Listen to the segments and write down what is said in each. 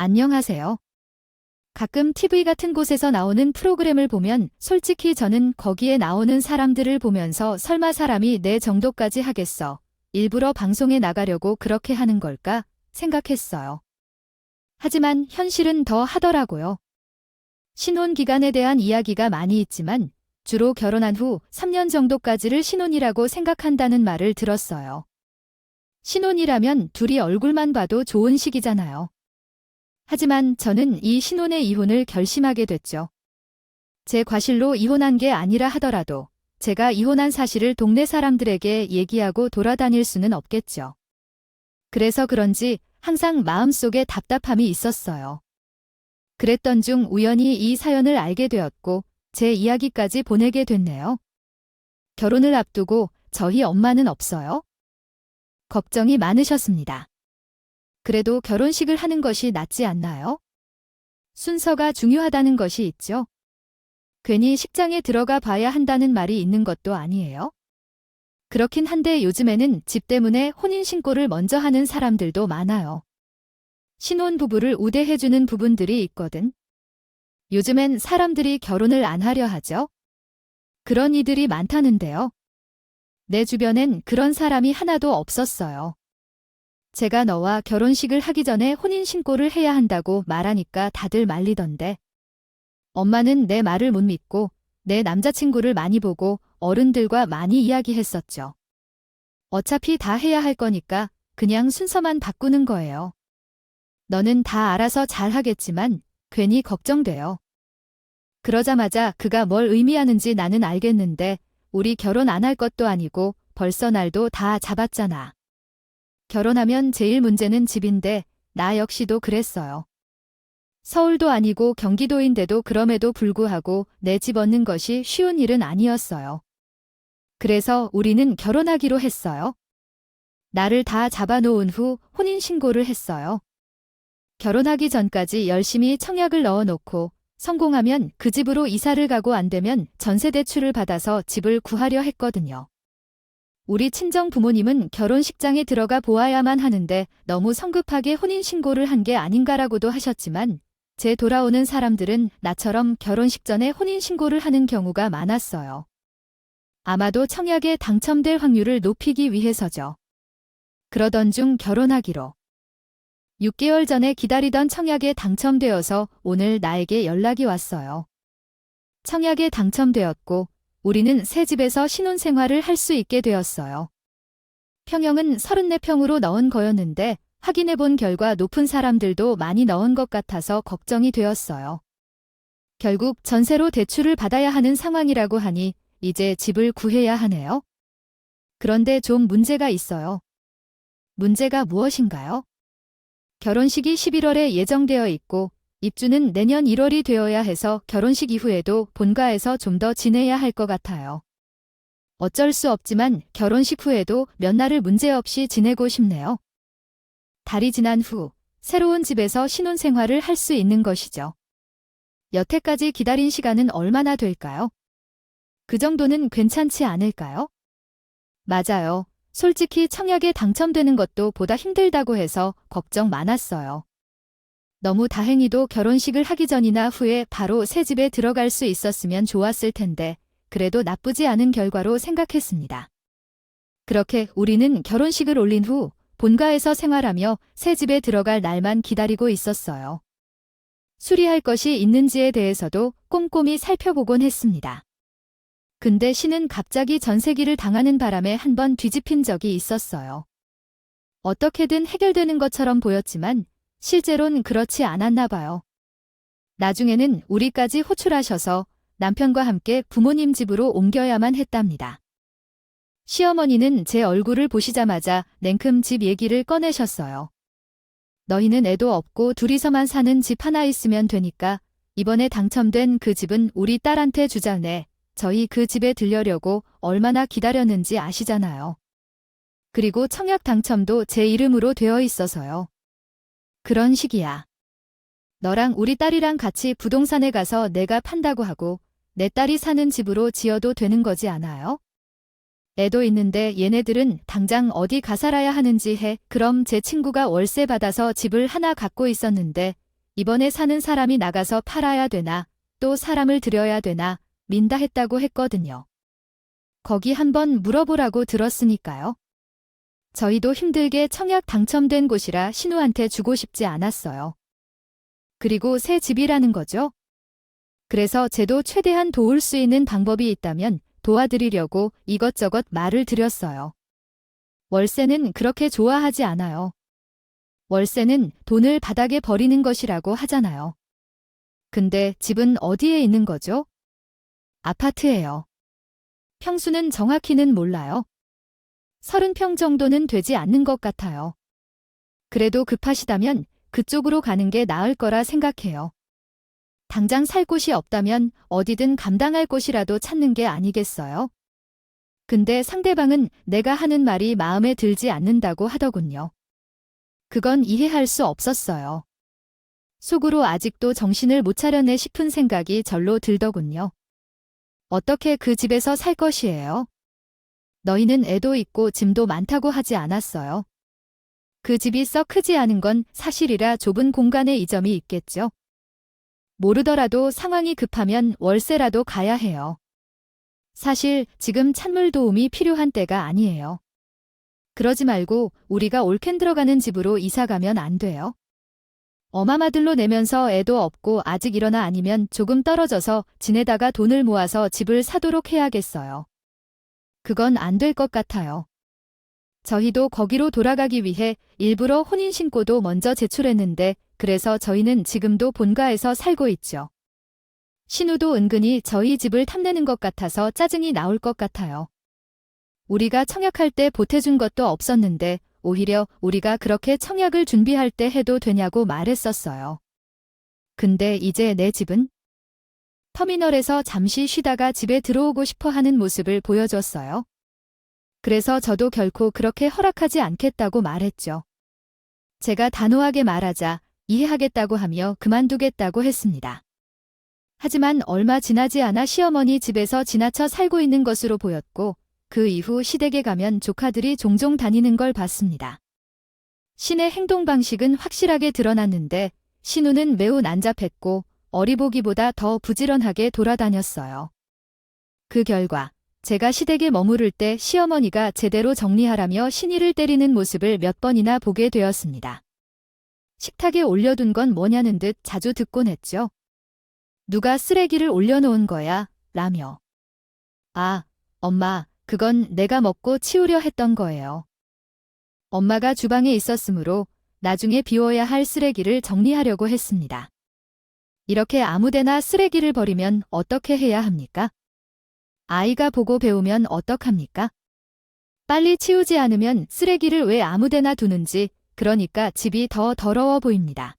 안녕하세요. 가끔 TV 같은 곳에서 나오는 프로그램을 보면 솔직히 저는 거기에 나오는 사람들을 보면서 설마 사람이 내 정도까지 하겠어. 일부러 방송에 나가려고 그렇게 하는 걸까 생각했어요. 하지만 현실은 더 하더라고요. 신혼 기간에 대한 이야기가 많이 있지만 주로 결혼한 후 3년 정도까지를 신혼이라고 생각한다는 말을 들었어요. 신혼이라면 둘이 얼굴만 봐도 좋은 시기잖아요. 하지만 저는 이 신혼의 이혼을 결심하게 됐죠. 제 과실로 이혼한 게 아니라 하더라도 제가 이혼한 사실을 동네 사람들에게 얘기하고 돌아다닐 수는 없겠죠. 그래서 그런지 항상 마음속에 답답함이 있었어요. 그랬던 중 우연히 이 사연을 알게 되었고 제 이야기까지 보내게 됐네요. 결혼을 앞두고 저희 엄마는 없어요? 걱정이 많으셨습니다. 그래도 결혼식을 하는 것이 낫지 않나요? 순서가 중요하다는 것이 있죠. 괜히 식장에 들어가 봐야 한다는 말이 있는 것도 아니에요. 그렇긴 한데 요즘에는 집 때문에 혼인신고를 먼저 하는 사람들도 많아요. 신혼부부를 우대해주는 부분들이 있거든. 요즘엔 사람들이 결혼을 안 하려 하죠. 그런 이들이 많다는데요. 내 주변엔 그런 사람이 하나도 없었어요. 제가 너와 결혼식을 하기 전에 혼인신고를 해야 한다고 말하니까 다들 말리던데. 엄마는 내 말을 못 믿고 내 남자친구를 많이 보고 어른들과 많이 이야기했었죠. 어차피 다 해야 할 거니까 그냥 순서만 바꾸는 거예요. 너는 다 알아서 잘 하겠지만 괜히 걱정돼요. 그러자마자 그가 뭘 의미하는지 나는 알겠는데 우리 결혼 안 할 것도 아니고 벌써 날도 다 잡았잖아. 결혼하면 제일 문제는 집인데 나 역시도 그랬어요. 서울도 아니고 경기도인데도 그럼에도 불구하고 내 집 얻는 것이 쉬운 일은 아니었어요. 그래서 우리는 결혼하기로 했어요. 나를 다 잡아놓은 후 혼인신고를 했어요. 결혼하기 전까지 열심히 청약을 넣어놓고 성공하면 그 집으로 이사를 가고 안 되면 전세대출을 받아서 집을 구하려 했거든요. 우리 친정 부모님은 결혼식장에 들어가 보아야만 하는데 너무 성급하게 혼인신고를 한 게 아닌가라고도 하셨지만 제 돌아오는 사람들은 나처럼 결혼식 전에 혼인신고를 하는 경우가 많았어요. 아마도 청약에 당첨될 확률을 높이기 위해서죠. 그러던 중 결혼하기로. 6개월 전에 기다리던 청약에 당첨되어서 오늘 나에게 연락이 왔어요. 청약에 당첨되었고 우리는 새 집에서 신혼생활을 할 수 있게 되었어요. 평형은 34평으로 넣은 거였는데 확인해 본 결과 높은 사람들도 많이 넣은 것 같아서 걱정이 되었어요. 결국 전세로 대출을 받아야 하는 상황이라고 하니 이제 집을 구해야 하네요. 그런데 좀 문제가 있어요. 문제가 무엇인가요? 결혼식이 11월에 예정되어 있고 입주는 내년 1월이 되어야 해서 결혼식 이후에도 본가에서 좀 더 지내야 할 것 같아요. 어쩔 수 없지만 결혼식 후에도 몇 날을 문제없이 지내고 싶네요. 달이 지난 후 새로운 집에서 신혼생활을 할 수 있는 것이죠. 여태까지 기다린 시간은 얼마나 될까요? 그 정도는 괜찮지 않을까요? 맞아요. 솔직히 청약에 당첨되는 것도 보다 힘들다고 해서 걱정 많았어요. 너무 다행히도 결혼식을 하기 전이나 후에 바로 새 집에 들어갈 수 있었으면 좋았을 텐데 그래도 나쁘지 않은 결과로 생각했습니다. 그렇게 우리는 결혼식을 올린 후 본가에서 생활하며 새 집에 들어갈 날만 기다리고 있었어요. 수리할 것이 있는지에 대해서도 꼼꼼히 살펴보곤 했습니다. 근데 신은 갑자기 전세기를 당하는 바람에 한번 뒤집힌 적이 있었어요. 어떻게든 해결되는 것처럼 보였지만 실제론 그렇지 않았나 봐요. 나중에는 우리까지 호출하셔서 남편과 함께 부모님 집으로 옮겨야만 했답니다. 시어머니는 제 얼굴을 보시자마자 냉큼 집 얘기를 꺼내셨어요. 너희는 애도 없고 둘이서만 사는 집 하나 있으면 되니까 이번에 당첨된 그 집은 우리 딸한테 주자네. 저희 그 집에 들려려고 얼마나 기다렸는지 아시잖아요. 그리고 청약 당첨도 제 이름으로 되어 있어서요. 그런 식이야. 너랑 우리 딸이랑 같이 부동산에 가서 내가 판다고 하고 내 딸이 사는 집으로 지어도 되는 거지 않아요? 애도 있는데 얘네들은 당장 어디 가 살아야 하는지 해. 그럼 제 친구가 월세 받아서 집을 하나 갖고 있었는데 이번에 사는 사람이 나가서 팔아야 되나, 또 사람을 들여야 되나, 민다 했다고 했거든요. 거기 한번 물어보라고 들었으니까요. 저희도 힘들게 청약 당첨된 곳이라 신우한테 주고 싶지 않았어요. 그리고 새 집이라는 거죠. 그래서 제도 최대한 도울 수 있는 방법이 있다면 도와드리려고 이것저것 말을 드렸어요. 월세는 그렇게 좋아하지 않아요. 월세는 돈을 바닥에 버리는 것이라고 하잖아요. 근데 집은 어디에 있는 거죠? 아파트예요. 평수는 정확히는 몰라요. 30평 정도는 되지 않는 것 같아요. 그래도 급하시다면 그쪽으로 가는 게 나을 거라 생각해요. 당장 살 곳이 없다면 어디든 감당할 곳이라도 찾는 게 아니겠어요? 근데 상대방은 내가 하는 말이 마음에 들지 않는다고 하더군요. 그건 이해할 수 없었어요. 속으로 아직도 정신을 못 차렸네 싶은 생각이 절로 들더군요. 어떻게 그 집에서 살 것이에요? 너희는 애도 있고 짐도 많다고 하지 않았어요. 그 집이 썩 크지 않은 건 사실이라 좁은 공간에 이점이 있겠죠. 모르더라도 상황이 급하면 월세라도 가야 해요. 사실 지금 찬물 도움이 필요한 때가 아니에요. 그러지 말고 우리가 올캔 들어가는 집으로 이사 가면 안 돼요? 엄마마들로 내면서 애도 없고 아직 일어나 아니면 조금 떨어져서 지내다가 돈을 모아서 집을 사도록 해야겠어요. 그건 안 될 것 같아요. 저희도 거기로 돌아가기 위해 일부러 혼인신고도 먼저 제출했는데 그래서 저희는 지금도 본가에서 살고 있죠. 신우도 은근히 저희 집을 탐내는 것 같아서 짜증이 나올 것 같아요. 우리가 청약할 때 보태준 것도 없었는데 오히려 우리가 그렇게 청약을 준비할 때 해도 되냐고 말했었어요. 근데 이제 내 집은? 터미널에서 잠시 쉬다가 집에 들어오고 싶어 하는 모습을 보여줬어요. 그래서 저도 결코 그렇게 허락하지 않겠다고 말했죠. 제가 단호하게 말하자 이해하겠다고 하며 그만두겠다고 했습니다. 하지만 얼마 지나지 않아 시어머니 집에서 지나쳐 살고 있는 것으로 보였고 그 이후 시댁에 가면 조카들이 종종 다니는 걸 봤습니다. 신의 행동 방식은 확실하게 드러났는데 신우는 매우 난잡했고 어리보기보다 더 부지런하게 돌아다녔어요. 그 결과 제가 시댁에 머무를 때 시어머니가 제대로 정리하라며 신이를 때리는 모습을 몇 번이나 보게 되었습니다. 식탁에 올려둔 건 뭐냐는 듯 자주 듣곤 했죠. 누가 쓰레기를 올려놓은 거야? 라며. 아, 엄마, 그건 내가 먹고 치우려 했던 거예요. 엄마가 주방에 있었으므로 나중에 비워야 할 쓰레기를 정리하려고 했습니다. 이렇게 아무데나 쓰레기를 버리면 어떻게 해야 합니까? 아이가 보고 배우면 어떡합니까? 빨리 치우지 않으면 쓰레기를 왜 아무데나 두는지 그러니까 집이 더 더러워 보입니다.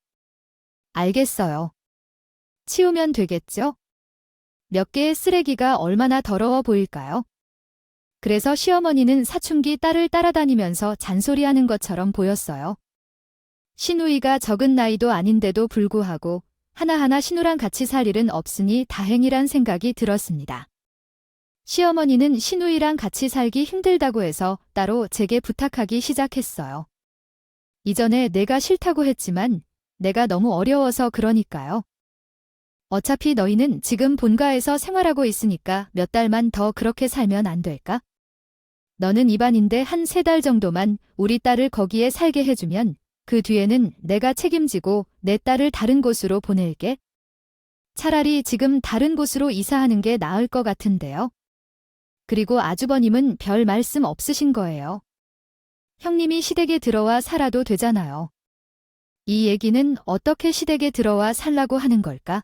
알겠어요. 치우면 되겠죠? 몇 개의 쓰레기가 얼마나 더러워 보일까요? 그래서 시어머니는 사춘기 딸을 따라다니면서 잔소리하는 것처럼 보였어요. 신우이가 적은 나이도 아닌데도 불구하고 하나하나 신우랑 같이 살 일은 없으니 다행이란 생각이 들었습니다. 시어머니는 신우이랑 같이 살기 힘들다고 해서 따로 제게 부탁하기 시작했어요. 이전에 내가 싫다고 했지만 내가 너무 어려워서 그러니까요. 어차피 너희는 지금 본가에서 생활하고 있으니까 몇 달만 더 그렇게 살면 안 될까? 너는 입안인데 한 3달 정도만 우리 딸을 거기에 살게 해주면 그 뒤에는 내가 책임지고 내 딸을 다른 곳으로 보낼게. 차라리 지금 다른 곳으로 이사하는 게 나을 것 같은데요. 그리고 아주버님은 별 말씀 없으신 거예요. 형님이 시댁에 들어와 살아도 되잖아요. 이 얘기는 어떻게 시댁에 들어와 살라고 하는 걸까?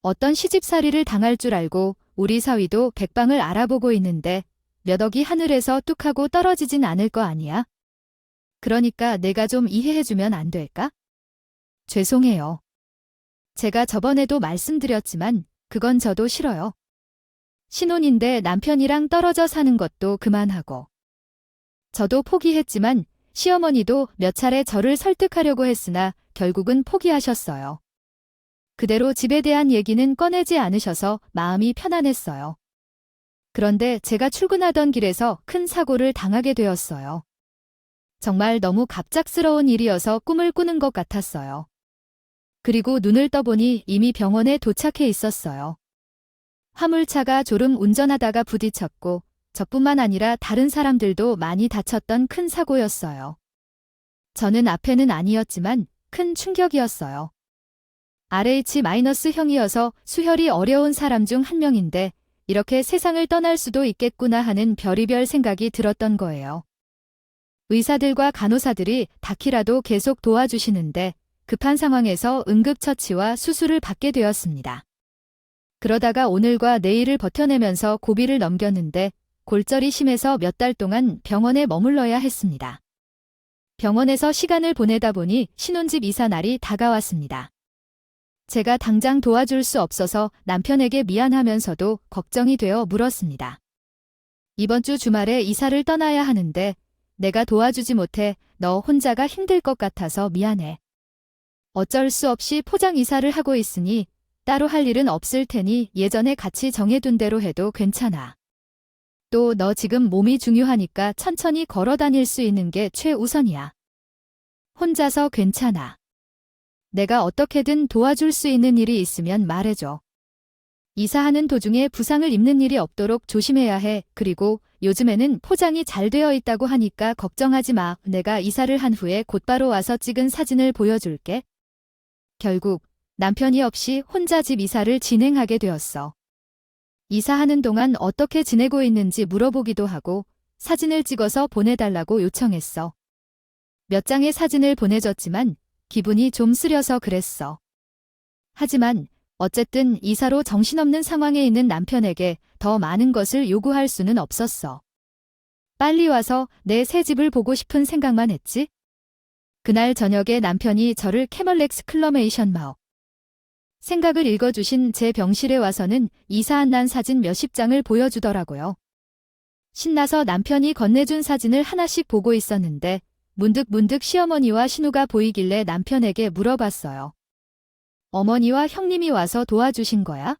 어떤 시집살이를 당할 줄 알고 우리 사위도 백방을 알아보고 있는데 몇 억이 하늘에서 뚝 하고 떨어지진 않을 거 아니야? 그러니까 내가 좀 이해해주면 안 될까? 죄송해요. 제가 저번에도 말씀드렸지만 그건 저도 싫어요. 신혼인데 남편이랑 떨어져 사는 것도 그만하고. 저도 포기했지만 시어머니도 몇 차례 저를 설득하려고 했으나 결국은 포기하셨어요. 그대로 집에 대한 얘기는 꺼내지 않으셔서 마음이 편안했어요. 그런데 제가 출근하던 길에서 큰 사고를 당하게 되었어요. 정말 너무 갑작스러운 일이어서 꿈을 꾸는 것 같았어요. 그리고 눈을 떠보니 이미 병원에 도착해 있었어요. 화물차가 졸음 운전하다가 부딪혔고 저뿐만 아니라 다른 사람들도 많이 다쳤던 큰 사고였어요. 저는 앞에는 아니었지만 큰 충격이었어요. RH-형이어서 수혈이 어려운 사람 중 한 명인데 이렇게 세상을 떠날 수도 있겠구나 하는 별의별 생각이 들었던 거예요. 의사들과 간호사들이 닿기라도 계속 도와주시는데 급한 상황에서 응급처치와 수술을 받게 되었습니다. 그러다가 오늘과 내일을 버텨내면서 고비를 넘겼는데 골절이 심해서 몇 달 동안 병원에 머물러야 했습니다. 병원에서 시간을 보내다 보니 신혼집 이사 날이 다가왔습니다. 제가 당장 도와줄 수 없어서 남편에게 미안하면서도 걱정이 되어 물었습니다. 이번 주 주말에 이사를 떠나야 하는데 내가 도와주지 못해 너 혼자가 힘들 것 같아서 미안해. 어쩔 수 없이 포장 이사를 하고 있으니 따로 할 일은 없을 테니 예전에 같이 정해둔 대로 해도 괜찮아. 또 너 지금 몸이 중요하니까 천천히 걸어 다닐 수 있는 게 최우선이야. 혼자서 괜찮아. 내가 어떻게든 도와줄 수 있는 일이 있으면 말해줘. 이사하는 도중에 부상을 입는 일이 없도록 조심해야 해. 그리고 요즘에는 포장이 잘 되어 있다고 하니까 걱정하지 마. 내가 이사를 한 후에 곧바로 와서 찍은 사진을 보여줄게. 결국 남편이 없이 혼자 집 이사를 진행하게 되었어. 이사하는 동안 어떻게 지내고 있는지 물어보기도 하고 사진을 찍어서 보내달라고 요청했어. 몇 장의 사진을 보내줬지만 기분이 좀 쓰려서 그랬어. 하지만 어쨌든 이사로 정신없는 상황에 있는 남편에게 더 많은 것을 요구할 수는 없었어. 빨리 와서 내 새 집을 보고 싶은 생각만 했지. 그날 저녁에 남편이 저를 캐멀렉스 클러메이션 마오 생각을 읽어주신 제 병실에 와서는 이사한 난 사진 몇십 장을 보여주더라고요. 신나서 남편이 건네준 사진을 하나씩 보고 있었는데 문득 시어머니와 신우가 보이길래 남편에게 물어봤어요. 어머니와 형님이 와서 도와주신 거야?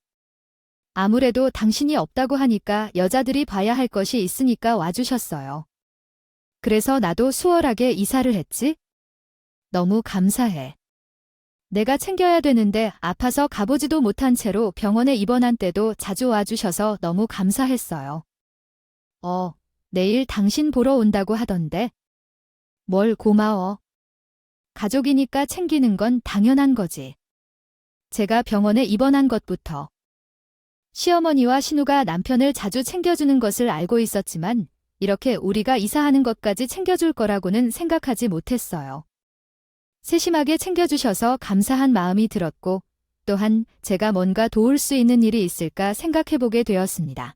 아무래도 당신이 없다고 하니까 여자들이 봐야 할 것이 있으니까 와주셨어요. 그래서 나도 수월하게 이사를 했지? 너무 감사해. 내가 챙겨야 되는데 아파서 가보지도 못한 채로 병원에 입원한 때도 자주 와주셔서 너무 감사했어요. 내일 당신 보러 온다고 하던데. 뭘 고마워. 가족이니까 챙기는 건 당연한 거지. 제가 병원에 입원한 것부터. 시어머니와 신우가 남편을 자주 챙겨주는 것을 알고 있었지만 이렇게 우리가 이사하는 것까지 챙겨줄 거라고는 생각하지 못했어요. 세심하게 챙겨주셔서 감사한 마음이 들었고 또한 제가 뭔가 도울 수 있는 일이 있을까 생각해보게 되었습니다.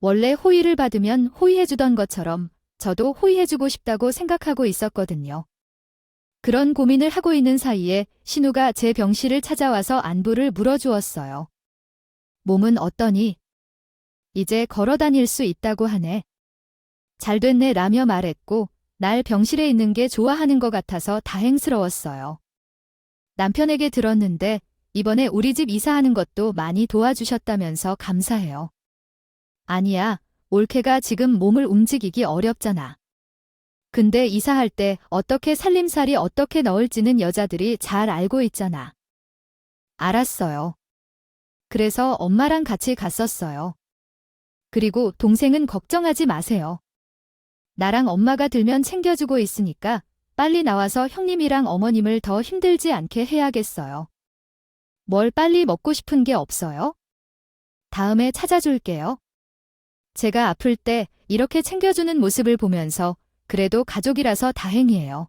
원래 호의를 받으면 호의해주던 것처럼 저도 호의해주고 싶다고 생각하고 있었거든요. 그런 고민을 하고 있는 사이에 신우가 제 병실을 찾아와서 안부를 물어주었어요. 몸은 어떠니? 이제 걸어 다닐 수 있다고 하네. 잘 됐네 라며 말했고 날 병실에 있는 게 좋아하는 것 같아서 다행스러웠어요. 남편에게 들었는데 이번에 우리 집 이사하는 것도 많이 도와주셨다면서 감사해요. 아니야, 올케가 지금 몸을 움직이기 어렵잖아. 근데 이사할 때 어떻게 살림살이 어떻게 넣을지는 여자들이 잘 알고 있잖아. 알았어요. 그래서 엄마랑 같이 갔었어요. 그리고 동생은 걱정하지 마세요. 나랑 엄마가 들면 챙겨주고 있으니까 빨리 나와서 형님이랑 어머님을 더 힘들지 않게 해야겠어요. 뭘 빨리 먹고 싶은 게 없어요? 다음에 찾아줄게요. 제가 아플 때 이렇게 챙겨주는 모습을 보면서 그래도 가족이라서 다행이에요.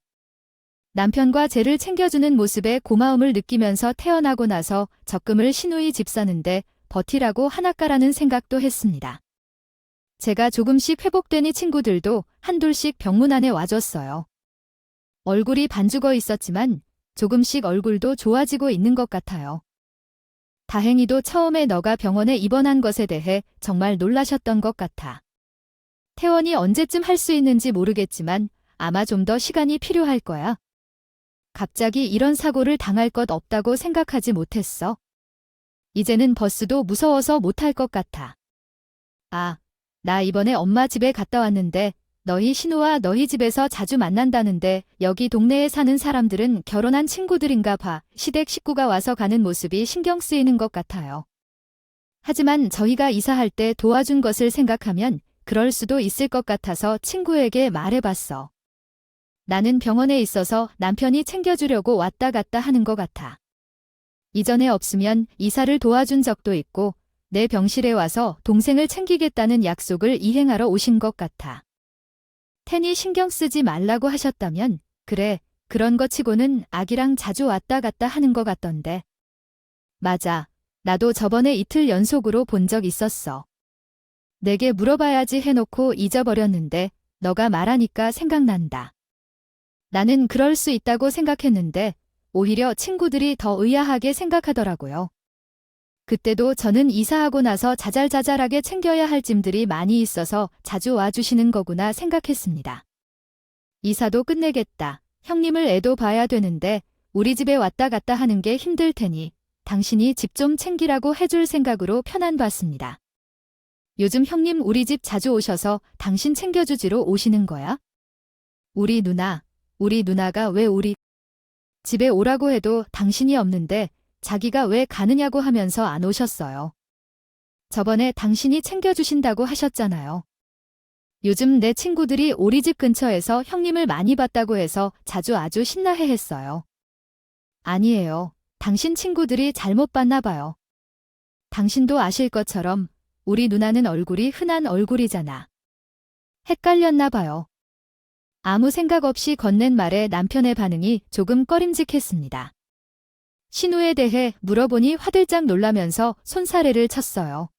남편과 쟤를 챙겨주는 모습에 고마움을 느끼면서 태어나고 나서 적금을 시누이 집 사는데 버티라고 하나까라는 생각도 했습니다. 제가 조금씩 회복되니 친구들도 한둘씩 병문 안에 와줬어요. 얼굴이 반죽어 있었지만 조금씩 얼굴도 좋아지고 있는 것 같아요. 다행히도 처음에 너가 병원에 입원한 것에 대해 정말 놀라셨던 것 같아. 퇴원이 언제쯤 할 수 있는지 모르겠지만 아마 좀 더 시간이 필요할 거야. 갑자기 이런 사고를 당할 것 없다고 생각하지 못했어. 이제는 버스도 무서워서 못할 것 같아. 나 이번에 엄마 집에 갔다 왔는데 너희 신우와 너희 집에서 자주 만난다는데 여기 동네에 사는 사람들은 결혼한 친구들인가 봐. 시댁 식구가 와서 가는 모습이 신경 쓰이는 것 같아요. 하지만 저희가 이사할 때 도와준 것을 생각하면 그럴 수도 있을 것 같아서 친구에게 말해봤어. 나는 병원에 있어서 남편이 챙겨주려고 왔다 갔다 하는 것 같아. 이전에 없으면 이사를 도와준 적도 있고 내 병실에 와서 동생을 챙기겠다는 약속을 이행하러 오신 것 같아. 텐이 신경 쓰지 말라고 하셨다면 그래, 그런 거 치고는 아기랑 자주 왔다 갔다 하는 것 같던데. 맞아. 나도 저번에 이틀 연속으로 본 적 있었어. 내게 물어봐야지 해놓고 잊어버렸는데 너가 말하니까 생각난다. 나는 그럴 수 있다고 생각했는데 오히려 친구들이 더 의아하게 생각하더라고요. 그때도 저는 이사하고 나서 자잘자잘하게 챙겨야 할 짐들이 많이 있어서 자주 와주시는 거구나 생각했습니다. 이사도 끝내겠다. 형님을 애도 봐야 되는데 우리 집에 왔다 갔다 하는 게 힘들 테니 당신이 집 좀 챙기라고 해줄 생각으로 편안봤습니다. 요즘 형님 우리 집 자주 오셔서 당신 챙겨주지로 오시는 거야? 우리 누나가 왜 우리 집에 오라고 해도 당신이 없는데 자기가 왜 가느냐고 하면서 안 오셨어요. 저번에 당신이 챙겨주신다고 하셨잖아요. 요즘 내 친구들이 우리 집 근처에서 형님을 많이 봤다고 해서 자주 아주 신나해했어요. 아니에요. 당신 친구들이 잘못 봤나 봐요. 당신도 아실 것처럼 우리 누나는 얼굴이 흔한 얼굴이잖아. 헷갈렸나 봐요. 아무 생각 없이 건넨 말에 남편의 반응이 조금 꺼림직했습니다. 신우에 대해 물어보니 화들짝 놀라면서 손사래를 쳤어요.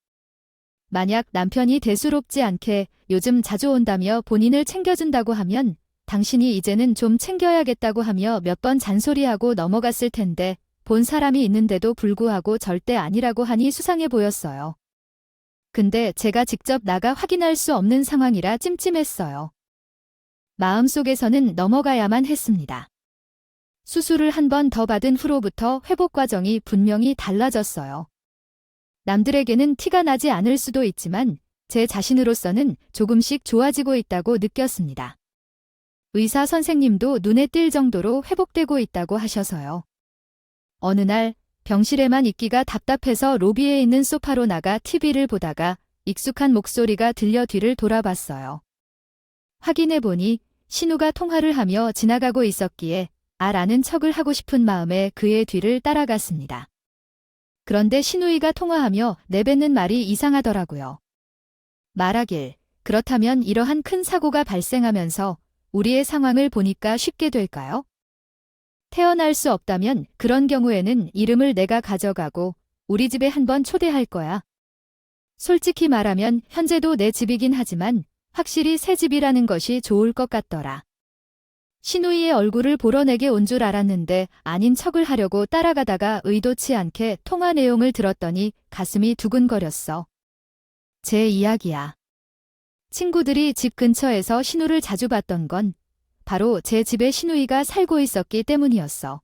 만약 남편이 대수롭지 않게 요즘 자주 온다며 본인을 챙겨준다고 하면 당신이 이제는 좀 챙겨야겠다고 하며 몇 번 잔소리하고 넘어갔을 텐데 본 사람이 있는데도 불구하고 절대 아니라고 하니 수상해 보였어요. 근데 제가 직접 나가 확인할 수 없는 상황이라 찜찜했어요. 마음속에서는 넘어가야만 했습니다. 수술을 한 번 더 받은 후로부터 회복 과정이 분명히 달라졌어요. 남들에게는 티가 나지 않을 수도 있지만 제 자신으로서는 조금씩 좋아지고 있다고 느꼈습니다. 의사 선생님도 눈에 띌 정도로 회복되고 있다고 하셔서요. 어느 날 병실에만 있기가 답답해서 로비에 있는 소파로 나가 TV를 보다가 익숙한 목소리가 들려 뒤를 돌아봤어요. 확인해보니 신우가 통화를 하며 지나가고 있었기에 아는 척을 하고 싶은 마음에 그의 뒤를 따라갔습니다. 그런데 신우이가 통화하며 내뱉는 말이 이상하더라고요. 말하길, 그렇다면 이러한 큰 사고가 발생하면서 우리의 상황을 보니까 쉽게 될까요? 태어날 수 없다면 그런 경우에는 이름을 내가 가져가고 우리 집에 한번 초대할 거야. 솔직히 말하면 현재도 내 집이긴 하지만 확실히 새 집이라는 것이 좋을 것 같더라. 신우이의 얼굴을 보러 내게 온 줄 알았는데 아닌 척을 하려고 따라가다가 의도치 않게 통화 내용을 들었더니 가슴이 두근거렸어. 제 이야기야. 친구들이 집 근처에서 신우를 자주 봤던 건 바로 제 집에 신우이가 살고 있었기 때문이었어.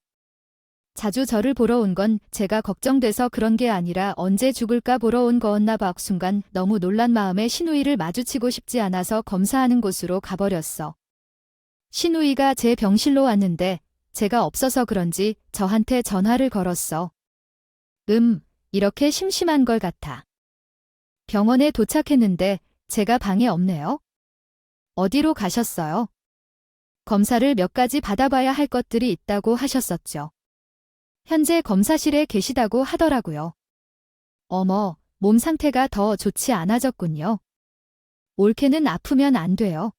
자주 저를 보러 온 건 제가 걱정돼서 그런 게 아니라 언제 죽을까 보러 온 거였나 봐. 순간 너무 놀란 마음에 신우이를 마주치고 싶지 않아서 검사하는 곳으로 가버렸어. 신우이가 제 병실로 왔는데 제가 없어서 그런지 저한테 전화를 걸었어. 이렇게 심심한 걸 같아. 병원에 도착했는데 제가 방에 없네요. 어디로 가셨어요? 검사를 몇 가지 받아봐야 할 것들이 있다고 하셨었죠. 현재 검사실에 계시다고 하더라고요. 어머, 몸 상태가 더 좋지 않아졌군요. 올케는 아프면 안 돼요.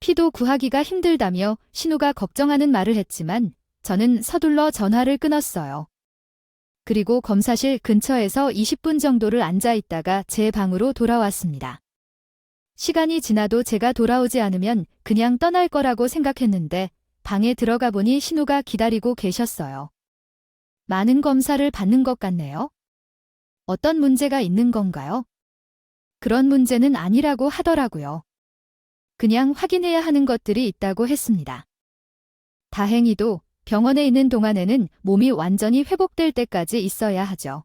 피도 구하기가 힘들다며 신우가 걱정하는 말을 했지만 저는 서둘러 전화를 끊었어요. 그리고 검사실 근처에서 20분 정도를 앉아 있다가 제 방으로 돌아왔습니다. 시간이 지나도 제가 돌아오지 않으면 그냥 떠날 거라고 생각했는데 방에 들어가 보니 신우가 기다리고 계셨어요. 많은 검사를 받는 것 같네요. 어떤 문제가 있는 건가요? 그런 문제는 아니라고 하더라고요. 그냥 확인해야 하는 것들이 있다고 했습니다. 다행히도 병원에 있는 동안에는 몸이 완전히 회복될 때까지 있어야 하죠.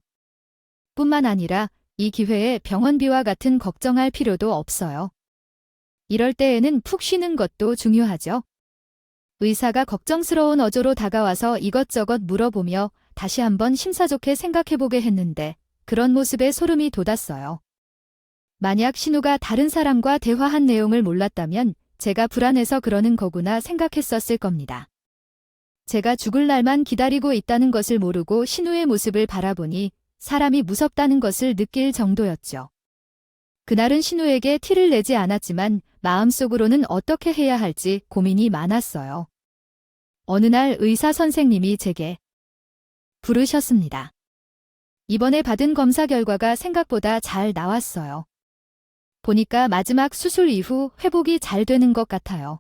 뿐만 아니라 이 기회에 병원비와 같은 걱정할 필요도 없어요. 이럴 때에는 푹 쉬는 것도 중요하죠. 의사가 걱정스러운 어조로 다가와서 이것저것 물어보며 다시 한번 심사좋게 생각해보게 했는데 그런 모습에 소름이 돋았어요. 만약 신우가 다른 사람과 대화한 내용을 몰랐다면 제가 불안해서 그러는 거구나 생각했었을 겁니다. 제가 죽을 날만 기다리고 있다는 것을 모르고 신우의 모습을 바라보니 사람이 무섭다는 것을 느낄 정도였죠. 그날은 신우에게 티를 내지 않았지만 마음속으로는 어떻게 해야 할지 고민이 많았어요. 어느 날 의사 선생님이 제게 부르셨습니다. 이번에 받은 검사 결과가 생각보다 잘 나왔어요. 보니까 마지막 수술 이후 회복이 잘 되는 것 같아요.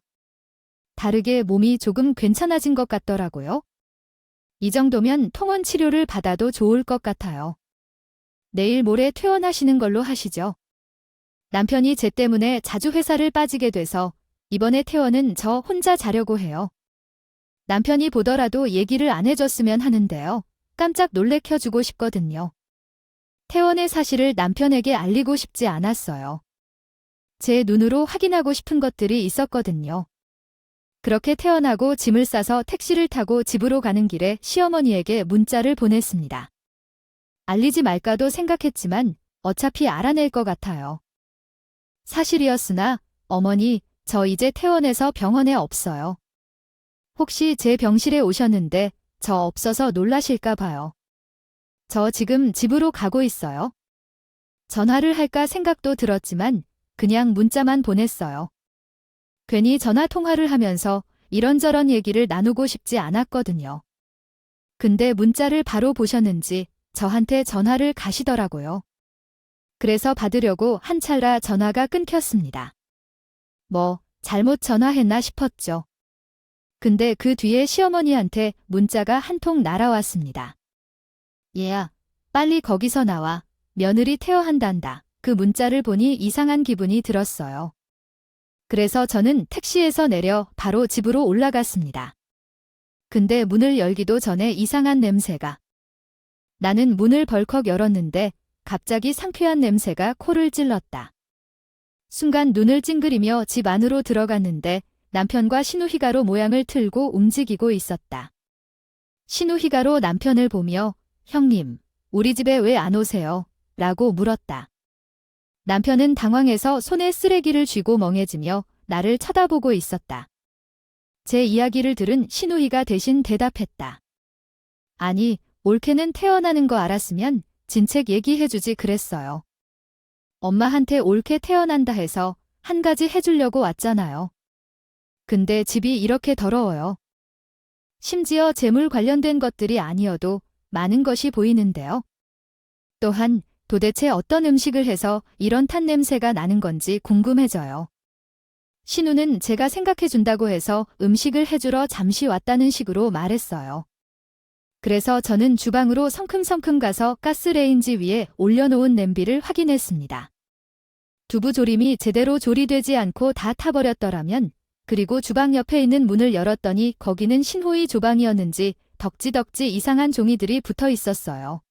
다르게 몸이 조금 괜찮아진 것 같더라고요. 이 정도면 통원 치료를 받아도 좋을 것 같아요. 내일 모레 퇴원하시는 걸로 하시죠. 남편이 제 때문에 자주 회사를 빠지게 돼서 이번에 퇴원은 저 혼자 자려고 해요. 남편이 보더라도 얘기를 안 해줬으면 하는데요. 깜짝 놀래켜주고 싶거든요. 퇴원의 사실을 남편에게 알리고 싶지 않았어요. 제 눈으로 확인하고 싶은 것들이 있었거든요. 그렇게 퇴원하고 짐을 싸서 택시를 타고 집으로 가는 길에 시어머니에게 문자를 보냈습니다. 알리지 말까도 생각했지만 어차피 알아낼 것 같아요. 사실이었으나 어머니, 저 이제 퇴원해서 병원에 없어요. 혹시 제 병실에 오셨는데 저 없어서 놀라실까 봐요. 저 지금 집으로 가고 있어요. 전화를 할까 생각도 들었지만 그냥 문자만 보냈어요. 괜히 전화 통화를 하면서 이런저런 얘기를 나누고 싶지 않았거든요. 근데 문자를 바로 보셨는지 저한테 전화를 가시더라고요. 그래서 받으려고 한찰나 전화가 끊겼습니다. 뭐 잘못 전화했나 싶었죠. 근데 그 뒤에 시어머니한테 문자가 한 통 날아왔습니다. 얘야, 빨리 거기서 나와. 며느리 퇴원한단다. 그 문자를 보니 이상한 기분이 들었어요. 그래서 저는 택시에서 내려 바로 집으로 올라갔습니다. 근데 문을 열기도 전에 이상한 냄새가. 나는 문을 벌컥 열었는데 갑자기 상쾌한 냄새가 코를 찔렀다. 순간 눈을 찡그리며 집 안으로 들어갔는데 남편과 시누히가로 모양을 틀고 움직이고 있었다. 시누히가로 남편을 보며 형님, 우리 집에 왜 안 오세요? 라고 물었다. 남편은 당황해서 손에 쓰레기를 쥐고 멍해지며 나를 쳐다보고 있었다. 제 이야기를 들은 시누이가 대신 대답했다. 아니, 올케는 태어나는 거 알았으면 진책 얘기해주지 그랬어요. 엄마한테 올케 태어난다 해서 한 가지 해주려고 왔잖아요. 근데 집이 이렇게 더러워요. 심지어 재물 관련된 것들이 아니어도 많은 것이 보이는데요. 또한 도대체 어떤 음식을 해서 이런 탄 냄새가 나는 건지 궁금해져요. 신우는 제가 생각해준다고 해서 음식을 해주러 잠시 왔다는 식으로 말했어요. 그래서 저는 주방으로 성큼성큼 가서 가스레인지 위에 올려놓은 냄비를 확인했습니다. 두부조림이 제대로 조리되지 않고 다 타버렸더라면, 그리고 주방 옆에 있는 문을 열었더니 거기는 신호의 조방이었는지 덕지덕지 이상한 종이들이 붙어 있었어요.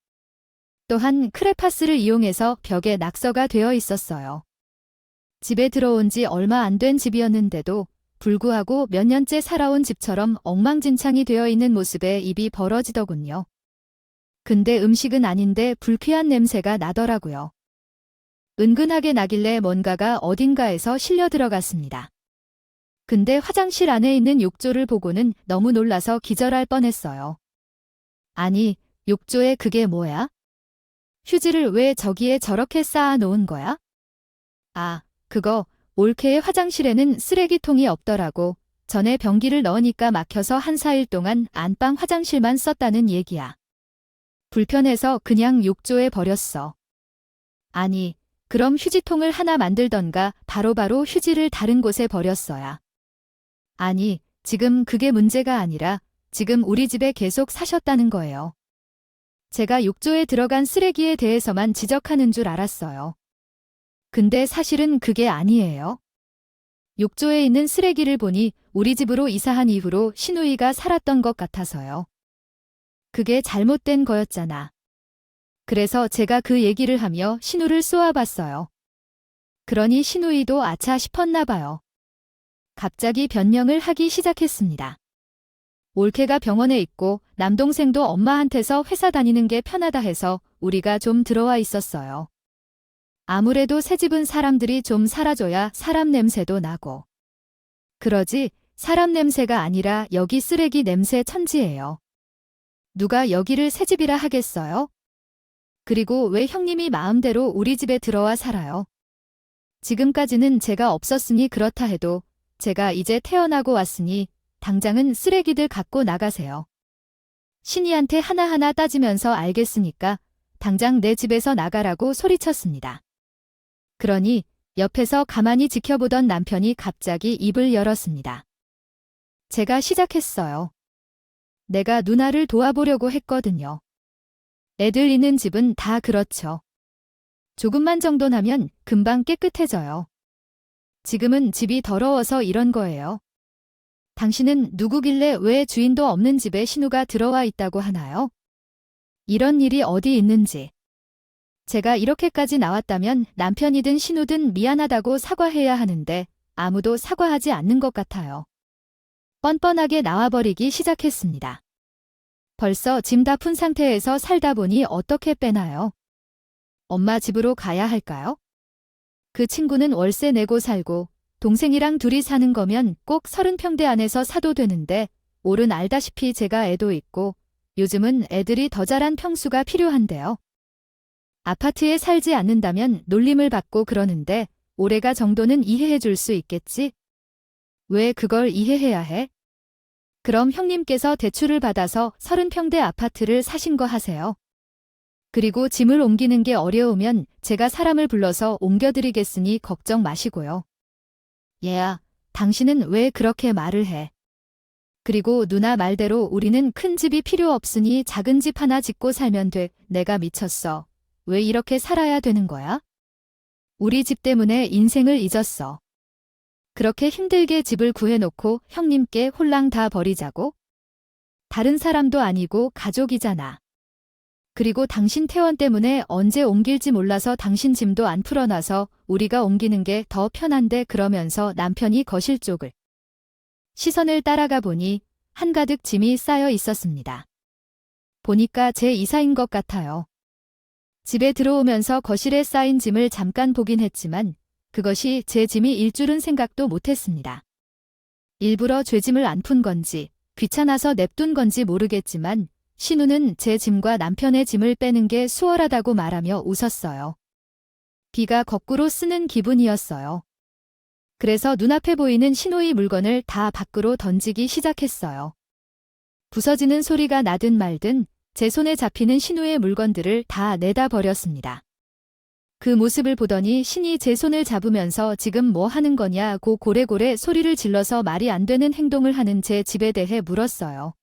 또한 크레파스를 이용해서 벽에 낙서가 되어 있었어요. 집에 들어온 지 얼마 안 된 집이었는데도 불구하고 몇 년째 살아온 집처럼 엉망진창이 되어 있는 모습에 입이 벌어지더군요. 근데 음식은 아닌데 불쾌한 냄새가 나더라고요. 은근하게 나길래 뭔가가 어딘가에서 실려 들어갔습니다. 근데 화장실 안에 있는 욕조를 보고는 너무 놀라서 기절할 뻔했어요. 아니, 욕조에 그게 뭐야? 휴지를 왜 저기에 저렇게 쌓아 놓은 거야? 아, 그거 올케의 화장실에는 쓰레기통이 없더라고. 전에 변기를 넣으니까 막혀서 한 4일 동안 안방 화장실만 썼다는 얘기야. 불편해서 그냥 욕조에 버렸어. 아니, 그럼 휴지통을 하나 만들던가 바로바로 휴지를 다른 곳에 버렸어야. 아니, 지금 그게 문제가 아니라 지금 우리 집에 계속 사셨다는 거예요. 제가 욕조에 들어간 쓰레기에 대해서만 지적하는 줄 알았어요. 근데 사실은 그게 아니에요. 욕조에 있는 쓰레기를 보니 우리 집으로 이사한 이후로 시누이가 살았던 것 같아서요. 그게 잘못된 거였잖아. 그래서 제가 그 얘기를 하며 신우를 쏘아봤어요. 그러니 신우이도 아차 싶었나 봐요. 갑자기 변명을 하기 시작했습니다. 올케가 병원에 있고 남동생도 엄마한테서 회사 다니는 게 편하다 해서 우리가 좀 들어와 있었어요. 아무래도 새집은 사람들이 좀 살아줘야 사람 냄새도 나고. 그러지 사람 냄새가 아니라 여기 쓰레기 냄새 천지예요. 누가 여기를 새집이라 하겠어요? 그리고 왜 형님이 마음대로 우리 집에 들어와 살아요? 지금까지는 제가 없었으니 그렇다 해도 제가 이제 태어나고 왔으니 당장은 쓰레기들 갖고 나가세요. 신이한테 하나하나 따지면서 알겠으니까 당장 내 집에서 나가라고 소리쳤습니다. 그러니 옆에서 가만히 지켜보던 남편이 갑자기 입을 열었습니다. 제가 시작했어요. 내가 누나를 도와보려고 했거든요. 애들 있는 집은 다 그렇죠. 조금만 정돈하면 금방 깨끗해져요. 지금은 집이 더러워서 이런 거예요. 당신은 누구길래 왜 주인도 없는 집에 신우가 들어와 있다고 하나요? 이런 일이 어디 있는지. 제가 이렇게까지 나왔다면 남편이든 신우든 미안하다고 사과해야 하는데 아무도 사과하지 않는 것 같아요. 뻔뻔하게 나와버리기 시작했습니다. 벌써 짐 다 푼 상태에서 살다 보니 어떻게 빼나요? 엄마 집으로 가야 할까요? 그 친구는 월세 내고 살고 동생이랑 둘이 사는 거면 꼭 30평대 안에서 사도 되는데 올은 알다시피 제가 애도 있고 요즘은 애들이 더 자란 평수가 필요한데요. 아파트에 살지 않는다면 놀림을 받고 그러는데 올해가 정도는 이해해 줄 수 있겠지? 왜 그걸 이해해야 해? 그럼 형님께서 대출을 받아서 30평대 아파트를 사신 거 하세요. 그리고 짐을 옮기는 게 어려우면 제가 사람을 불러서 옮겨드리겠으니 걱정 마시고요. 얘야, 당신은 왜 그렇게 말을 해? 그리고 누나 말대로 우리는 큰 집이 필요 없으니 작은 집 하나 짓고 살면 돼. 내가 미쳤어. 왜 이렇게 살아야 되는 거야? 우리 집 때문에 인생을 잊었어. 그렇게 힘들게 집을 구해놓고 형님께 홀랑 다 버리자고? 다른 사람도 아니고 가족이잖아. 그리고 당신 퇴원 때문에 언제 옮길지 몰라서 당신 짐도 안 풀어놔서 우리가 옮기는 게 더 편한데 그러면서 남편이 거실 쪽을 시선을 따라가 보니 한가득 짐이 쌓여 있었습니다. 보니까 제 이사인 것 같아요. 집에 들어오면서 거실에 쌓인 짐을 잠깐 보긴 했지만 그것이 제 짐이 줄은 생각도 못했습니다. 일부러 죄짐을 안 푼 건지 귀찮아서 냅둔 건지 모르겠지만 신우는 제 짐과 남편의 짐을 빼는 게 수월하다고 말하며 웃었어요. 비가 거꾸로 쓰는 기분이었어요. 그래서 눈앞에 보이는 신우의 물건을 다 밖으로 던지기 시작했어요. 부서지는 소리가 나든 말든 제 손에 잡히는 신우의 물건들을 다 내다 버렸습니다. 그 모습을 보더니 신이 제 손을 잡으면서 지금 뭐 하는 거냐고 고래고래 소리를 질러서 말이 안 되는 행동을 하는 제 집에 대해 물었어요.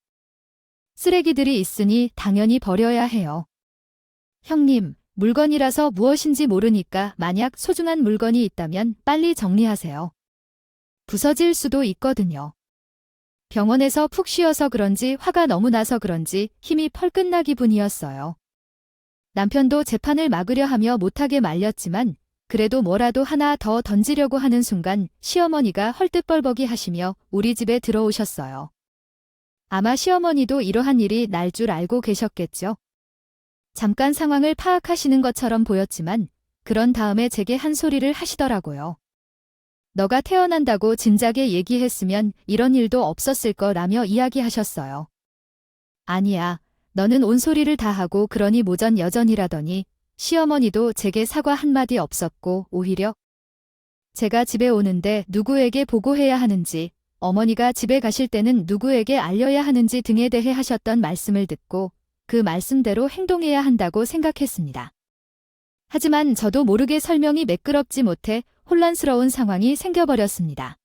쓰레기들이 있으니 당연히 버려야 해요. 형님, 물건이라서 무엇인지 모르니까 만약 소중한 물건이 있다면 빨리 정리하세요. 부서질 수도 있거든요. 병원에서 푹 쉬어서 그런지 화가 너무 나서 그런지 힘이 펄끝나 기분이었어요. 남편도 재판을 막으려 하며 못하게 말렸지만 그래도 뭐라도 하나 더 던지려고 하는 순간 시어머니가 헐뜯벌벅이 하시며 우리 집에 들어오셨어요. 아마 시어머니도 이러한 일이 날 줄 알고 계셨겠죠. 잠깐 상황을 파악하시는 것처럼 보였지만 그런 다음에 제게 한 소리를 하시더라고요. 너가 태어난다고 진작에 얘기했으면 이런 일도 없었을 거라며 이야기하셨어요. 아니야, 너는 온 소리를 다 하고 그러니 모전 여전이라더니 시어머니도 제게 사과 한마디 없었고 오히려 제가 집에 오는데 누구에게 보고해야 하는지 어머니가 집에 가실 때는 누구에게 알려야 하는지 등에 대해 하셨던 말씀을 듣고 그 말씀대로 행동해야 한다고 생각했습니다. 하지만 저도 모르게 설명이 매끄럽지 못해 혼란스러운 상황이 생겨버렸습니다.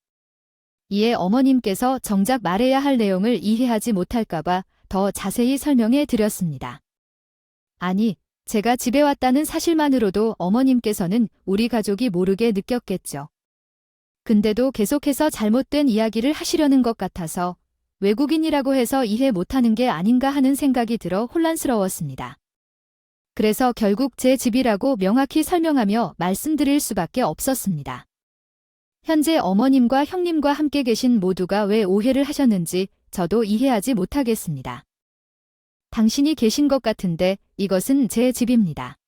이에 어머님께서 정작 말해야 할 내용을 이해하지 못할까봐 더 자세히 설명해 드렸습니다. 아니, 제가 집에 왔다는 사실만으로도 어머님께서는 우리 가족이 모르게 느꼈겠죠. 근데도 계속해서 잘못된 이야기를 하시려는 것 같아서 외국인이라고 해서 이해 못하는 게 아닌가 하는 생각이 들어 혼란스러웠습니다. 그래서 결국 제 집이라고 명확히 설명하며 말씀드릴 수밖에 없었습니다. 현재 어머님과 형님과 함께 계신 모두가 왜 오해를 하셨는지 저도 이해하지 못하겠습니다. 당신이 계신 것 같은데 이것은 제 집입니다.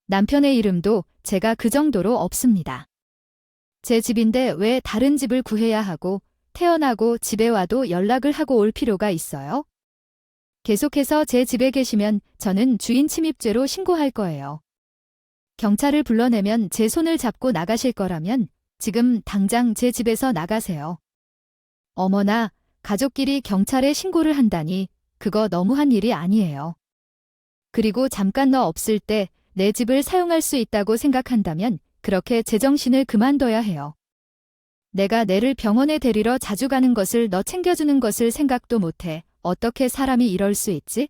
남편의 이름도 제가 그 정도로 없습니다. 제 집인데 왜 다른 집을 구해야 하고 태어나고 집에 와도 연락을 하고 올 필요가 있어요? 계속해서 제 집에 계시면 저는 주인 침입죄로 신고할 거예요. 경찰을 불러내면 제 손을 잡고 나가실 거라면 지금 당장 제 집에서 나가세요. 어머나, 가족끼리 경찰에 신고를 한다니 그거 너무한 일이 아니에요. 그리고 잠깐 너 없을 때 내 집을 사용할 수 있다고 생각한다면 그렇게 제정신을 그만둬야 해요. 내가 내를 병원에 데리러 자주 가는 것을 너 챙겨주는 것을 생각도 못해. 어떻게 사람이 이럴 수 있지?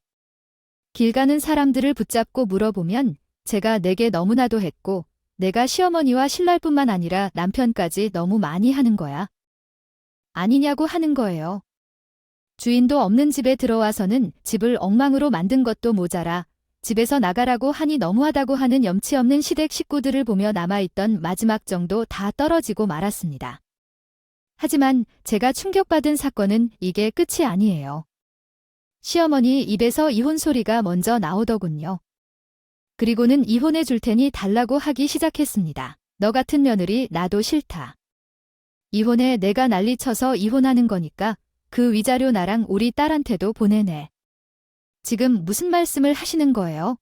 길 가는 사람들을 붙잡고 물어보면 제가 내게 너무나도 했고 내가 시어머니와 신랄뿐만 아니라 남편까지 너무 많이 하는 거야. 아니냐고 하는 거예요. 주인도 없는 집에 들어와서는 집을 엉망으로 만든 것도 모자라 집에서 나가라고 하니 너무하다고 하는 염치 없는 시댁 식구들을 보며 남아있던 마지막 정도 다 떨어지고 말았습니다. 하지만 제가 충격받은 사건은 이게 끝이 아니에요. 시어머니 입에서 이혼 소리가 먼저 나오더군요. 그리고는 이혼해 줄 테니 달라고 하기 시작했습니다. 너 같은 며느리 나도 싫다. 이혼해 내가 난리쳐서 이혼하는 거니까 그 위자료 나랑 우리 딸한테도 보내내. 지금 무슨 말씀을 하시는 거예요?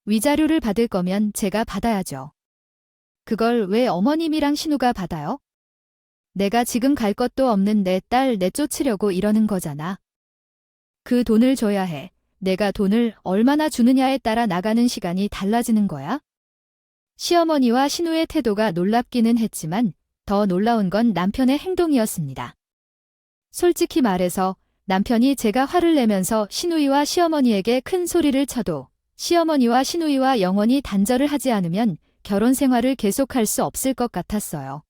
위자료를 받을 거면 제가 받아야죠. 그걸 왜 어머님이랑 신우가 받아요? 내가 지금 갈 것도 없는 내 딸 내쫓으려고 이러는 거잖아. 그 돈을 줘야 해. 내가 돈을 얼마나 주느냐에 따라 나가는 시간이 달라지는 거야? 시어머니와 신우의 태도가 놀랍기는 했지만 더 놀라운 건 남편의 행동이었습니다. 솔직히 말해서 남편이 제가 화를 내면서 시누이와 시어머니에게 큰 소리를 쳐도 시어머니와 시누이와 영원히 단절을 하지 않으면 결혼 생활을 계속할 수 없을 것 같았어요.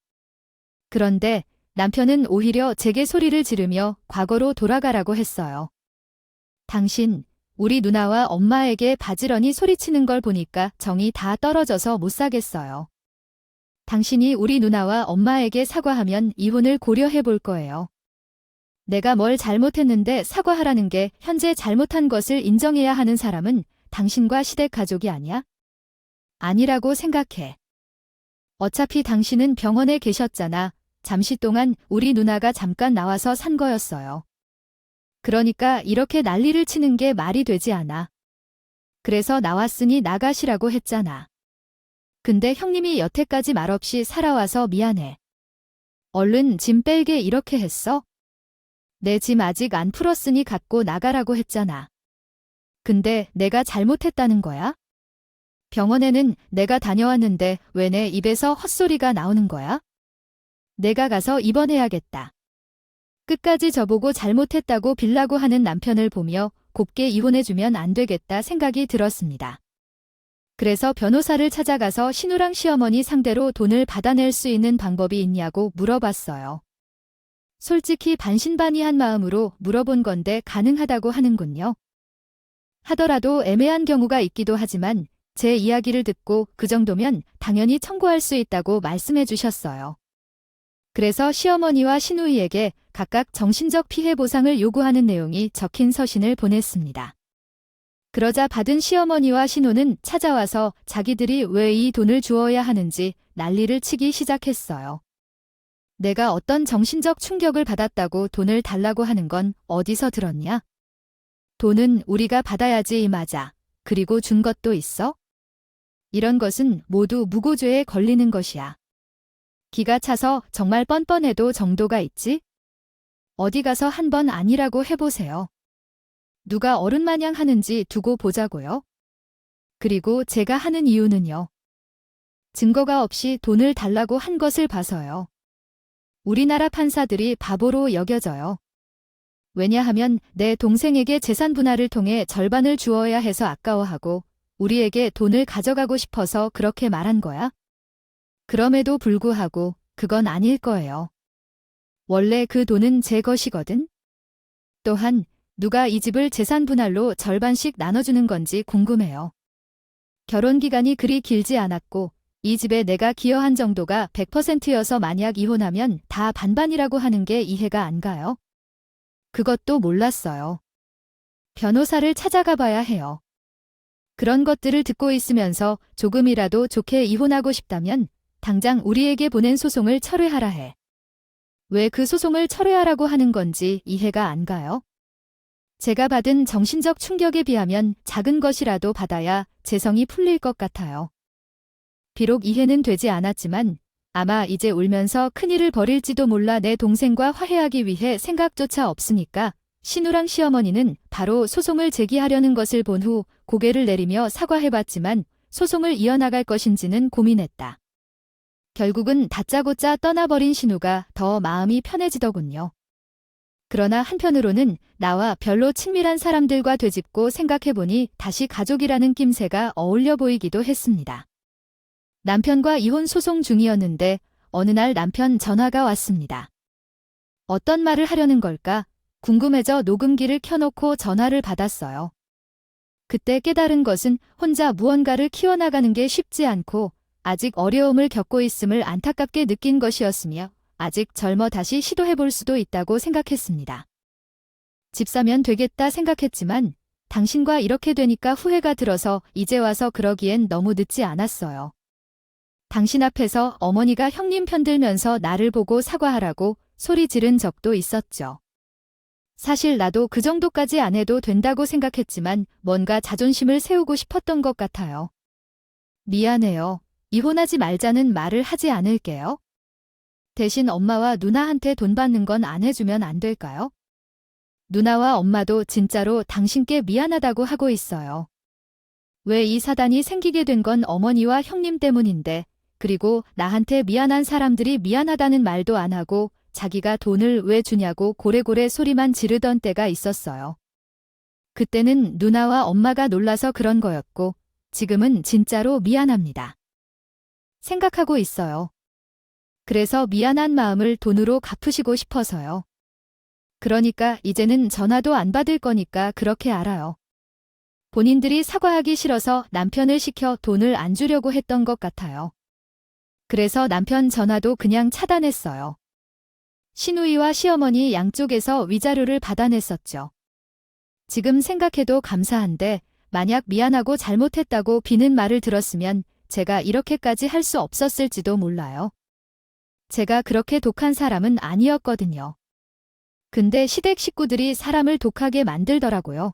그런데 남편은 오히려 제게 소리를 지르며 과거로 돌아가라고 했어요. 당신, 우리 누나와 엄마에게 바지런히 소리치는 걸 보니까 정이 다 떨어져서 못 사겠어요. 당신이 우리 누나와 엄마에게 사과하면 이혼을 고려해 볼 거예요. 내가 뭘 잘못했는데 사과하라는 게 현재 잘못한 것을 인정해야 하는 사람은 당신과 시댁 가족이 아니야? 아니라고 생각해. 어차피 당신은 병원에 계셨잖아. 잠시 동안 우리 누나가 잠깐 나와서 산 거였어요. 그러니까 이렇게 난리를 치는 게 말이 되지 않아. 그래서 나왔으니 나가시라고 했잖아. 근데 형님이 여태까지 말없이 살아와서 미안해. 얼른 짐 뺄게 이렇게 했어? 내 짐 아직 안 풀었으니 갖고 나가라고 했잖아. 근데 내가 잘못했다는 거야? 병원에는 내가 다녀왔는데 왜 내 입에서 헛소리가 나오는 거야? 내가 가서 입원해야겠다. 끝까지 저보고 잘못했다고 빌라고 하는 남편을 보며 곱게 이혼해주면 안 되겠다 생각이 들었습니다. 그래서 변호사를 찾아가서 신우랑 시어머니 상대로 돈을 받아낼 수 있는 방법이 있냐고 물어봤어요. 솔직히 반신반의한 마음으로 물어본 건데 가능하다고 하는군요. 하더라도 애매한 경우가 있기도 하지만 제 이야기를 듣고 그 정도면 당연히 청구할 수 있다고 말씀해 주셨어요. 그래서 시어머니와 시누이에게 각각 정신적 피해 보상을 요구하는 내용이 적힌 서신을 보냈습니다. 그러자 받은 시어머니와 시누는 찾아와서 자기들이 왜 이 돈을 주어야 하는지 난리를 치기 시작했어요. 내가 어떤 정신적 충격을 받았다고 돈을 달라고 하는 건 어디서 들었냐? 돈은 우리가 받아야지 맞아. 그리고 준 것도 있어? 이런 것은 모두 무고죄에 걸리는 것이야. 기가 차서 정말 뻔뻔해도 정도가 있지? 어디 가서 한 번 아니라고 해보세요. 누가 어른 마냥 하는지 두고 보자고요. 그리고 제가 하는 이유는요. 증거가 없이 돈을 달라고 한 것을 봐서요. 우리나라 판사들이 바보로 여겨져요. 왜냐하면 내 동생에게 재산 분할을 통해 절반을 주어야 해서 아까워하고 우리에게 돈을 가져가고 싶어서 그렇게 말한 거야? 그럼에도 불구하고 그건 아닐 거예요. 원래 그 돈은 제 것이거든. 또한 누가 이 집을 재산 분할로 절반씩 나눠주는 건지 궁금해요. 결혼 기간이 그리 길지 않았고 이 집에 내가 기여한 정도가 100%여서 만약 이혼하면 다 반반이라고 하는 게 이해가 안 가요? 그것도 몰랐어요. 변호사를 찾아가 봐야 해요. 그런 것들을 듣고 있으면서 조금이라도 좋게 이혼하고 싶다면 당장 우리에게 보낸 소송을 철회하라 해. 왜 그 소송을 철회하라고 하는 건지 이해가 안 가요? 제가 받은 정신적 충격에 비하면 작은 것이라도 받아야 제 성이 풀릴 것 같아요. 비록 이해는 되지 않았지만 아마 이제 울면서 큰일을 벌일지도 몰라 내 동생과 화해하기 위해 생각조차 없으니까 신우랑 시어머니는 바로 소송을 제기하려는 것을 본 후 고개를 내리며 사과해봤지만 소송을 이어나갈 것인지는 고민했다. 결국은 다짜고짜 떠나버린 신우가 더 마음이 편해지더군요. 그러나 한편으로는 나와 별로 친밀한 사람들과 되짚고 생각해보니 다시 가족이라는 낌새가 어울려 보이기도 했습니다. 남편과 이혼 소송 중이었는데 어느 날 남편 전화가 왔습니다. 어떤 말을 하려는 걸까? 궁금해져 녹음기를 켜놓고 전화를 받았어요. 그때 깨달은 것은 혼자 무언가를 키워나가는 게 쉽지 않고 아직 어려움을 겪고 있음을 안타깝게 느낀 것이었으며 아직 젊어 다시 시도해볼 수도 있다고 생각했습니다. 집 사면 되겠다 생각했지만 당신과 이렇게 되니까 후회가 들어서 이제 와서 그러기엔 너무 늦지 않았어요. 당신 앞에서 어머니가 형님 편들면서 나를 보고 사과하라고 소리 지른 적도 있었죠. 사실 나도 그 정도까지 안 해도 된다고 생각했지만 뭔가 자존심을 세우고 싶었던 것 같아요. 미안해요. 이혼하지 말자는 말을 하지 않을게요. 대신 엄마와 누나한테 돈 받는 건 안 해주면 안 될까요? 누나와 엄마도 진짜로 당신께 미안하다고 하고 있어요. 왜 이 사단이 생기게 된 건 어머니와 형님 때문인데 그리고 나한테 미안한 사람들이 미안하다는 말도 안 하고 자기가 돈을 왜 주냐고 고래고래 소리만 지르던 때가 있었어요. 그때는 누나와 엄마가 놀라서 그런 거였고 지금은 진짜로 미안합니다. 생각하고 있어요. 그래서 미안한 마음을 돈으로 갚으시고 싶어서요. 그러니까 이제는 전화도 안 받을 거니까 그렇게 알아요. 본인들이 사과하기 싫어서 남편을 시켜 돈을 안 주려고 했던 것 같아요. 그래서 남편 전화도 그냥 차단했어요. 시누이와 시어머니 양쪽에서 위자료를 받아냈었죠. 지금 생각해도 감사한데 만약 미안하고 잘못했다고 비는 말을 들었으면 제가 이렇게까지 할 수 없었을지도 몰라요. 제가 그렇게 독한 사람은 아니었거든요. 근데 시댁 식구들이 사람을 독하게 만들더라고요.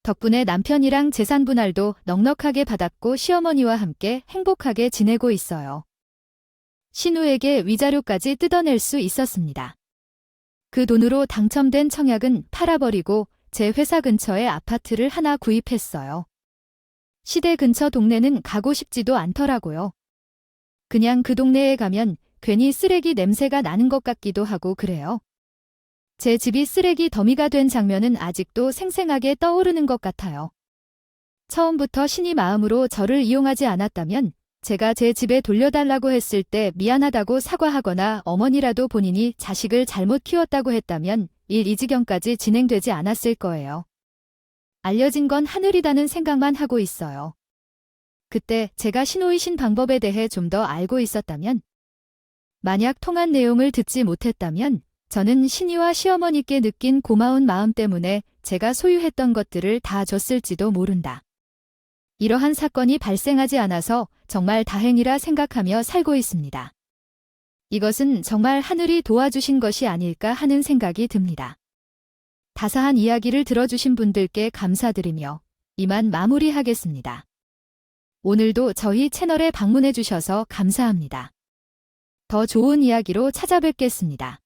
덕분에 남편이랑 재산 분할도 넉넉하게 받았고 시어머니와 함께 행복하게 지내고 있어요. 신우에게 위자료까지 뜯어낼 수 있었습니다. 그 돈으로 당첨된 청약은 팔아버리고 제 회사 근처에 아파트를 하나 구입했어요. 시대 근처 동네는 가고 싶지도 않더라고요. 그냥 그 동네에 가면 괜히 쓰레기 냄새가 나는 것 같기도 하고 그래요. 제 집이 쓰레기 더미가 된 장면은 아직도 생생하게 떠오르는 것 같아요. 처음부터 신이 마음으로 저를 이용하지 않았다면 제가 제 집에 돌려달라고 했을 때 미안하다고 사과하거나 어머니라도 본인이 자식을 잘못 키웠다고 했다면 이 지경까지 진행되지 않았을 거예요. 알려진 건 하늘이다는 생각만 하고 있어요. 그때 제가 신우이신 방법에 대해 좀 더 알고 있었다면, 만약 통한 내용을 듣지 못했다면 저는 신이와 시어머니께 느낀 고마운 마음 때문에 제가 소유했던 것들을 다 줬을지도 모른다. 이러한 사건이 발생하지 않아서 정말 다행이라 생각하며 살고 있습니다. 이것은 정말 하늘이 도와주신 것이 아닐까 하는 생각이 듭니다. 다사한 이야기를 들어주신 분들께 감사드리며 이만 마무리하겠습니다. 오늘도 저희 채널에 방문해 주셔서 감사합니다. 더 좋은 이야기로 찾아뵙겠습니다.